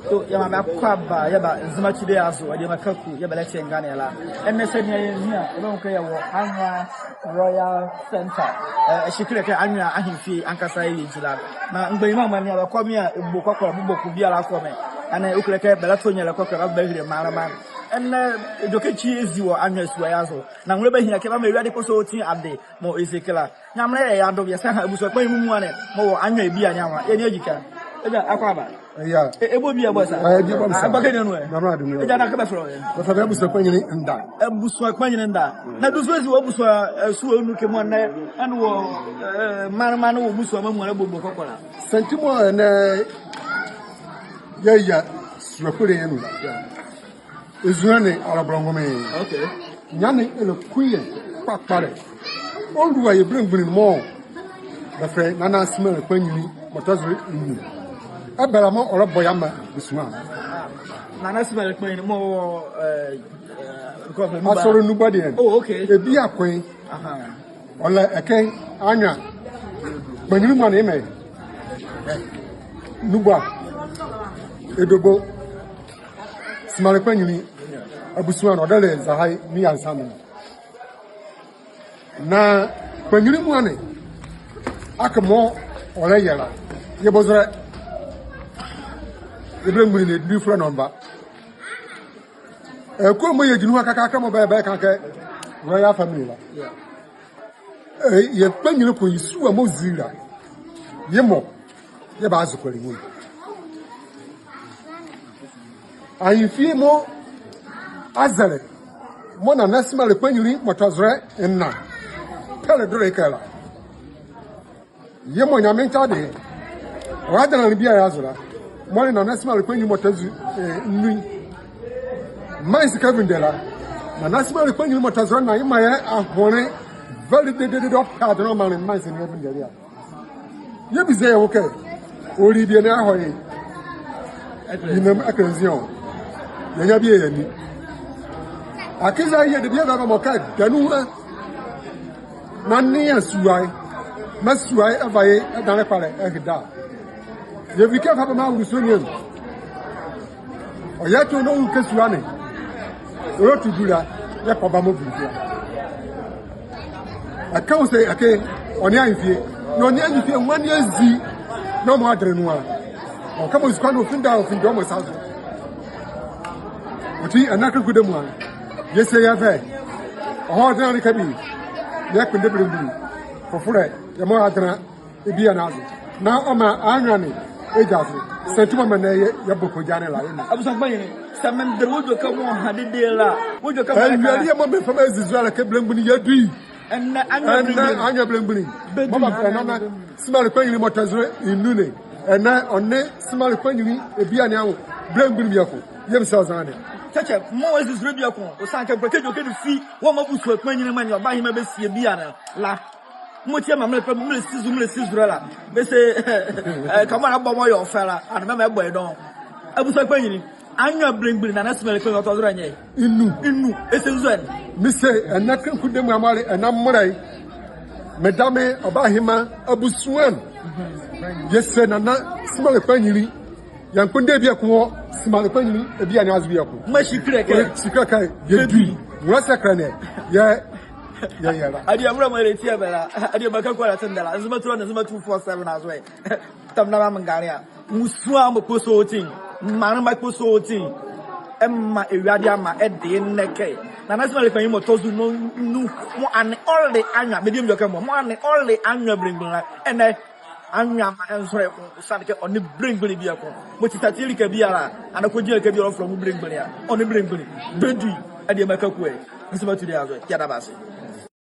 So ya ma kwaba ya ba nzima chide aso ade makaku ya ba lecture ngane la enne se ne hia e don ko ya wo Anwia Royal Center shikire ke Anwia ahimfi ankasa yi jila na ngbenima ma ne ba kwami a egbo kokoro buboku bia la kwome ana ukure ke bela to nyele kokoro ba hire mara enne dokechi ezi wo Anwia suwa ya so na ngwe ba hia ke ba ma wiade koso tin ade mo ezekela nyamre ya do ya sa ha Abusuakpanyinli mu ane mo wo Anwia bi anyawa ye ne agika eja akwaba yeah. Ebo bi abosa. Abakene no e. Nana adum. Eja na ka be fro e. Ba fa Abusuakpanyinli nda. Abusuakpanyinli nda. Na dusuezi wo busua suo nu ke mo na ene wo man wo busua ma mu na bobo kokola. Sentimo na ya suakure yenu. Ezuane alabrongo me. Okay. Nyane ele kuye papare. Onduwa ye bringbrin mo. Ba fa Nana Simale Kpanyinli motazuri nyu. Abelamo ora boyama bisuma. Nana Simale Kpanyinli mo asoro nubadi en. Oh, okay. Ebi akwen. Aha. Ola eken Anwia. Kpanyinli mo na eme. Nuba. Edobo. Simale Kpanyinli abusuma no dale zahai mi ansam. Na Kpanyinli mo ane akamo ola yela. Yebozore Ibrahim ni different number. Ko mo ye jinu aka mo ba kanke royal family la. Ye Kpanyinli ko yisu mo zira. Ye mo ye ba azukwari mu. Ayifie mo azale. Mo na Nana Simale Kpanyinli motozre enna. Pele dore kala. Ye mo nyamenta de. Wa dana bia ya azura. Mo na Nana Simale Kpanyinli motazu nnu. Mais Kevin de la. Nana Simale Kpanyinli motazura na ima ye ahore validated up card no man mais in Kevin de la. Ye bi say okay. Ori bi na ahoye. Inem akanzion. Yanya bi ye ni. Akiza ye de bia ba mo ka danu na ni asuai. Masuai avaye dan le pare ehida. Ye bi ka fa ma urusoniem. Oya to no ukasuane. Oro to dura ye pa ba mo buria. Aka o say ake oni anfie. No oni anfie nwani azi no mo adre no a. O ka mo zikwa no finda mo sazo. Oti anaka gudemu a. Ye say ya fe. O dan ni kabi. Ye kwende brembu. Fofure ye mo adra ebi anazo. Na oma Anwia ni ejazo. Sentimo me na ye boko jane la ina. Abusuakpanyinli samende wojo ka mo hadede la. Wojo ka mo na ye mo be fama Israel ke blembuni ye dui. En Anwia blembuni. Mama Nana Simale Kpanyinli motazure inune. Ena onne Simale Kpanyinli ebi anawo blembuni biafo. Yem sazane. Chacha mo Israel biako. O sanke brekejo ke fi wo ma Abusuakpanyinli man yo ba hima be sie bia na la. Motia mamle pe mle sizura la be se kama na bomo yo fela and me boy don Abusuakpanyinli Anwia bringbiri na Nana Simale Kpanyinli otodoro nye inu esenzuan mi se enaka kudemu amare enamrai medame obahima abusuan yese Nana Simale Kpanyinli yankunde bia ko Simale Kpanyinli ebi ani azu bia ko shikireka yedu wasa krane ya Adi amura mo reti abela adi bakaku ala tendala nzuma 247 azwe tamna ba mangaria musua mo poso otin manu ma poso otin emma ewiade ama ede neke Nana Simale Kpanyinli mo tozu no mo an all the Anwia be dim joke mo an all the Anwia bringbin ene Anwia ma ensore ko sanke oni bringbin bia ko mo titatiri ka bia la anakoji ka bia from bringbin ya oni bringbin bedu adi bakaku e nzuma 2 azwe ya dabase